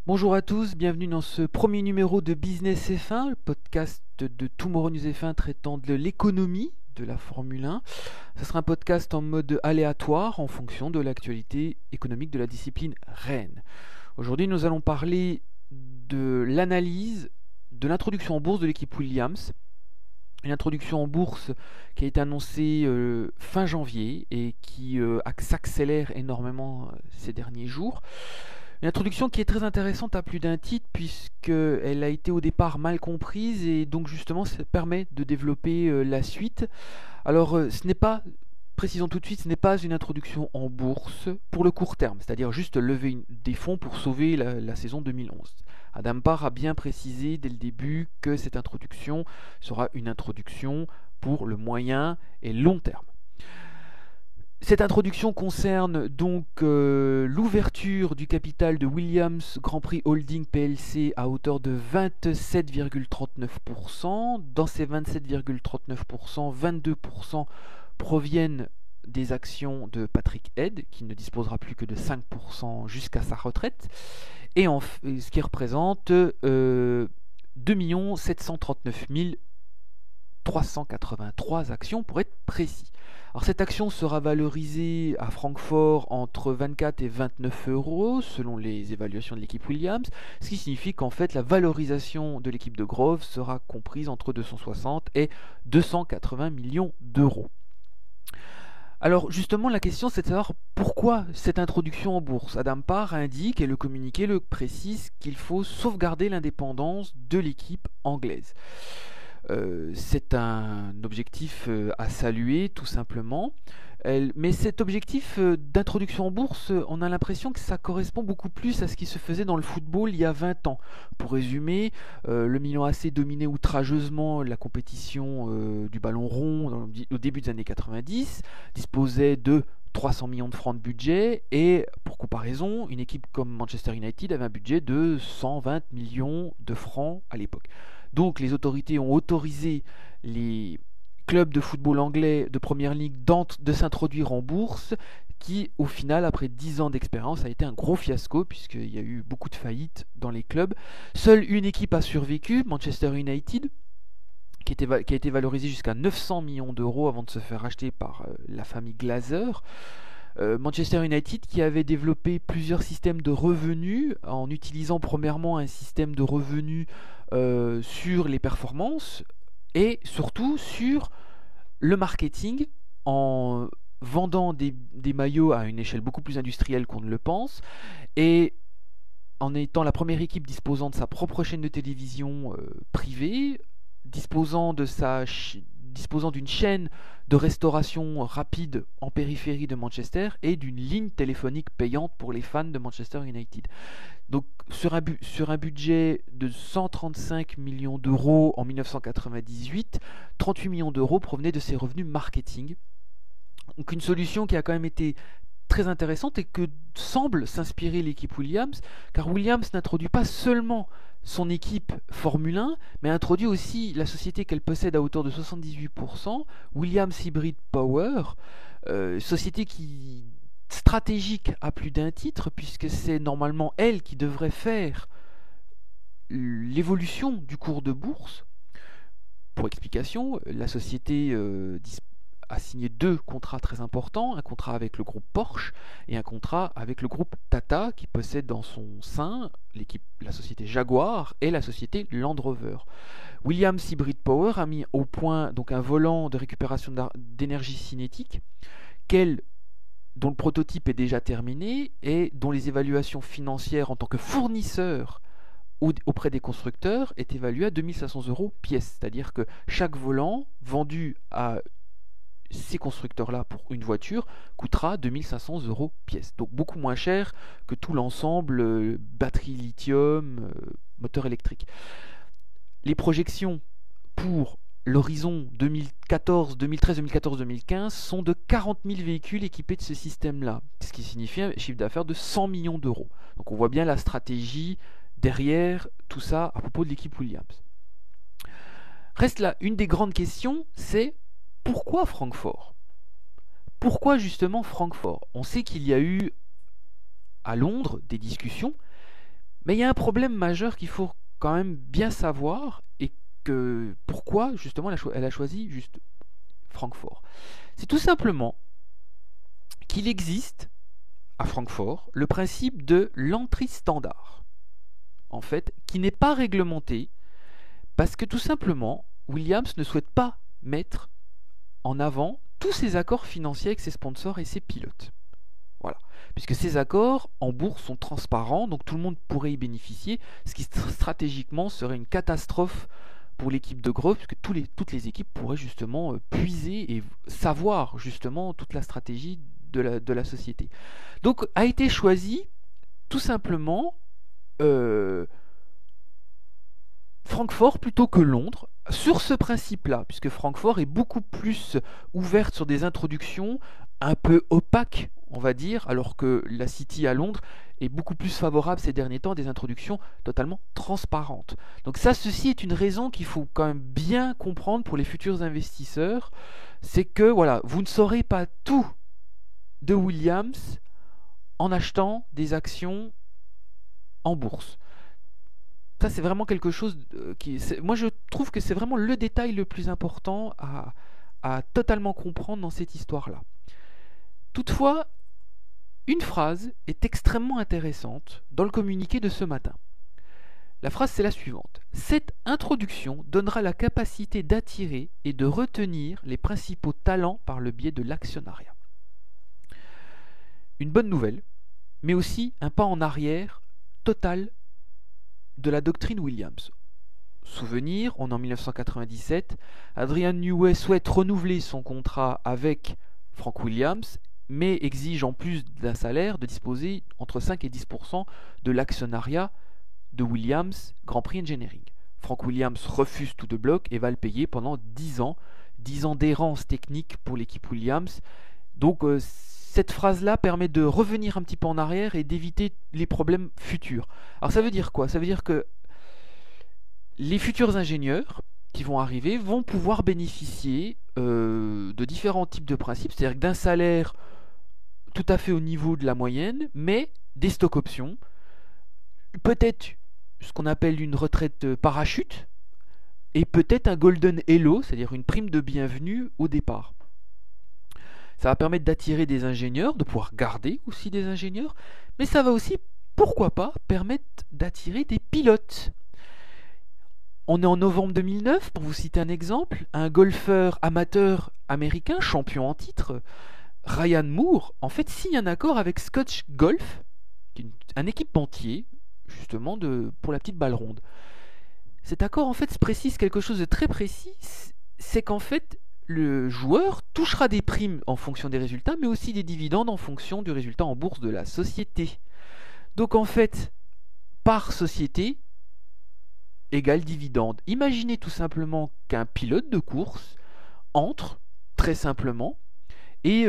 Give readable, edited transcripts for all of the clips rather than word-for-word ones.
Bonjour à tous, bienvenue dans ce premier numéro de Business F1, le podcast de Tomorrow News F1 traitant de l'économie de la Formule 1. Ce sera un podcast en mode aléatoire en fonction de l'actualité économique de la discipline reine. Aujourd'hui, nous allons parler de l'analyse de l'introduction en bourse de l'équipe Williams. Une introduction en bourse qui a été annoncée fin janvier et qui s'accélère énormément ces derniers jours. Une introduction qui est très intéressante à plus d'un titre puisqu'elle a été au départ mal comprise et donc justement ça permet de développer la suite. Alors ce n'est pas, précisons tout de suite, ce n'est pas une introduction en bourse pour le court terme, c'est-à-dire juste lever des fonds pour sauver la saison 2011. Adam Parr a bien précisé dès le début que cette introduction sera une introduction pour le moyen et long terme. Cette introduction concerne donc l'ouverture du capital de Williams Grand Prix Holding plc à hauteur de 27,39%. Dans ces 27,39%, 22% proviennent des actions de Patrick Head, qui ne disposera plus que de 5% jusqu'à sa retraite, et ce qui représente 2 739 383 actions pour être précis. Alors cette action sera valorisée à Francfort entre 24 et 29 euros selon les évaluations de l'équipe Williams, ce qui signifie qu'en fait la valorisation de l'équipe de Grove sera comprise entre 260 et 280 millions d'euros. Alors justement la question c'est de savoir pourquoi cette introduction en bourse. Adam Parr indique et le communiqué le précise qu'il faut sauvegarder l'indépendance de l'équipe anglaise. C'est un objectif à saluer tout simplement. Mais cet objectif d'introduction en bourse, on a l'impression que ça correspond beaucoup plus à ce qui se faisait dans le football il y a 20 ans. Pour résumer, le Milan AC dominait outrageusement la compétition du ballon rond au début des années 90, disposait de 300 millions de francs de budget et pour comparaison, une équipe comme Manchester United avait un budget de 120 millions de francs à l'époque. Donc les autorités ont autorisé les clubs de football anglais de première ligue de s'introduire en bourse, qui au final, après 10 ans d'expérience, a été un gros fiasco puisqu'il y a eu beaucoup de faillites dans les clubs. Seule une équipe a survécu, Manchester United, qui a été valorisée jusqu'à 900 millions d'euros avant de se faire racheter par la famille Glazer. Manchester United qui avait développé plusieurs systèmes de revenus en utilisant premièrement un système de revenus sur les performances et surtout sur le marketing en vendant des maillots à une échelle beaucoup plus industrielle qu'on ne le pense et en étant la première équipe disposant de sa propre chaîne de télévision privée, disposant d'une chaîne de restauration rapide en périphérie de Manchester et d'une ligne téléphonique payante pour les fans de Manchester United. Donc sur un budget de 135 millions d'euros en 1998, 38 millions d'euros provenaient de ces revenus marketing. Donc une solution qui a quand même été très intéressante et que semble s'inspirer l'équipe Williams, car Williams n'introduit pas seulement son équipe Formule 1, mais introduit aussi la société qu'elle possède à hauteur de 78%, Williams Hybrid Power, société qui stratégique à plus d'un titre, puisque c'est normalement elle qui devrait faire l'évolution du cours de bourse. Pour explication, la société a signé 2 contrats très importants, un contrat avec le groupe Porsche et un contrat avec le groupe Tata qui possède dans son sein la société Jaguar et la société Land Rover. Williams Hybrid Power a mis au point donc un volant de récupération d'énergie cinétique dont le prototype est déjà terminé et dont les évaluations financières en tant que fournisseur auprès des constructeurs est évalué à 2500 euros pièce. C'est-à-dire que chaque volant vendu à ces constructeurs-là pour une voiture coûtera 2500 euros pièce. Donc beaucoup moins cher que tout l'ensemble batterie lithium, moteur électrique. Les projections pour l'horizon 2013, 2014, 2015 sont de 40 000 véhicules équipés de ce système-là, ce qui signifie un chiffre d'affaires de 100 millions d'euros. Donc on voit bien la stratégie derrière tout ça à propos de l'équipe Williams. Reste là, une des grandes questions, c'est pourquoi Francfort ? Pourquoi justement Francfort ? On sait qu'il y a eu à Londres des discussions, Mais il y a un problème majeur qu'il faut quand même bien savoir et que pourquoi justement elle a choisi juste Francfort. C'est tout simplement qu'il existe à Francfort le principe de l'entrée standard, en fait, qui n'est pas réglementé parce que tout simplement Williams ne souhaite pas mettre en avant tous ses accords financiers avec ses sponsors et ses pilotes. Voilà. Puisque ces accords en bourse sont transparents, donc tout le monde pourrait y bénéficier, ce qui stratégiquement serait une catastrophe pour l'équipe de Grove, puisque toutes les équipes pourraient justement puiser et savoir justement toute la stratégie de la société. Donc a été choisi tout simplement Francfort plutôt que Londres, sur ce principe-là, puisque Francfort est beaucoup plus ouverte sur des introductions un peu opaques, on va dire, alors que la City à Londres est beaucoup plus favorable ces derniers temps à des introductions totalement transparentes. Donc ça, ceci est une raison qu'il faut quand même bien comprendre pour les futurs investisseurs, c'est que voilà, vous ne saurez pas tout de Williams en achetant des actions en bourse. Ça, c'est vraiment quelque chose moi, je trouve que c'est vraiment le détail le plus important à totalement comprendre dans cette histoire-là. Toutefois, une phrase est extrêmement intéressante dans le communiqué de ce matin. La phrase, c'est la suivante. Cette introduction donnera la capacité d'attirer et de retenir les principaux talents par le biais de l'actionnariat. Une bonne nouvelle, mais aussi un pas en arrière total de la doctrine Williams. Souvenir, on est en 1997, Adrian Newey souhaite renouveler son contrat avec Frank Williams, mais exige en plus d'un salaire de disposer entre 5 et 10% de l'actionnariat de Williams Grand Prix Engineering. Frank Williams refuse tout de bloc et va le payer pendant 10 ans d'errance technique pour l'équipe Williams. Donc cette phrase-là permet de revenir un petit peu en arrière et d'éviter les problèmes futurs. Alors ça veut dire quoi? Ça veut dire que les futurs ingénieurs qui vont arriver vont pouvoir bénéficier de différents types de principes, c'est-à-dire d'un salaire tout à fait au niveau de la moyenne, mais des stock options, peut-être ce qu'on appelle une retraite parachute, et peut-être un golden hello, c'est-à-dire une prime de bienvenue au départ. Ça va permettre d'attirer des ingénieurs, de pouvoir garder aussi des ingénieurs, mais ça va aussi, pourquoi pas, permettre d'attirer des pilotes. On est en novembre 2009, pour vous citer un exemple, un golfeur amateur américain, champion en titre, Ryan Moore, en fait signe un accord avec Scotch Golf, qui est un équipementier, justement, pour la petite balle ronde. Cet accord, en fait, se précise quelque chose de très précis, c'est qu'en fait, le joueur touchera des primes en fonction des résultats, mais aussi des dividendes en fonction du résultat en bourse de la société. Donc en fait, par société égale dividende. Imaginez tout simplement qu'un pilote de course entre, très simplement, et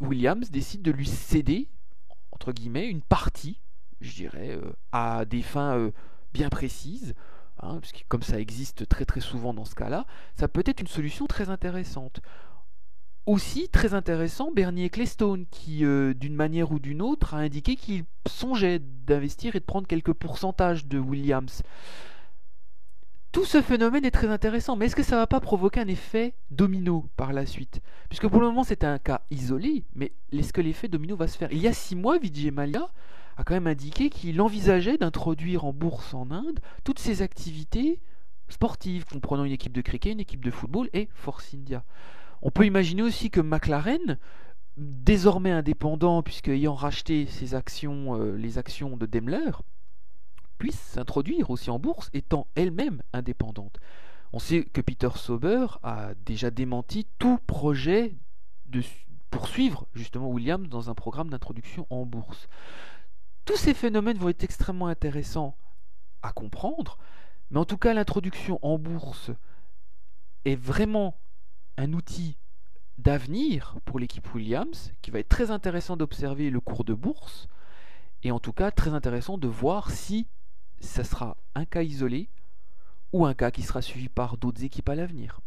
Williams décide de lui céder, entre guillemets, une partie, je dirais, à des fins bien précises, parce que comme ça existe très très souvent dans ce cas-là, ça peut être une solution très intéressante. Aussi très intéressant, Bernie Ecclestone, qui d'une manière ou d'une autre a indiqué qu'il songeait d'investir et de prendre quelques pourcentages de Williams. Tout ce phénomène est très intéressant, mais est-ce que ça ne va pas provoquer un effet domino par la suite? Puisque pour le moment c'est un cas isolé, mais est-ce que l'effet domino va se faire? Il y a 6 mois, Vijay Mallya a quand même indiqué qu'il envisageait d'introduire en bourse en Inde toutes ses activités sportives, comprenant une équipe de cricket, une équipe de football et Force India. On peut imaginer aussi que McLaren, désormais indépendant, puisque ayant racheté ses actions, les actions de Daimler, puisse s'introduire aussi en bourse, étant elle-même indépendante. On sait que Peter Sauber a déjà démenti tout projet de poursuivre justement Williams dans un programme d'introduction en bourse. Tous ces phénomènes vont être extrêmement intéressants à comprendre, mais en tout cas l'introduction en bourse est vraiment un outil d'avenir pour l'équipe Williams, qui va être très intéressant d'observer le cours de bourse, et en tout cas très intéressant de voir si ça sera un cas isolé ou un cas qui sera suivi par d'autres équipes à l'avenir.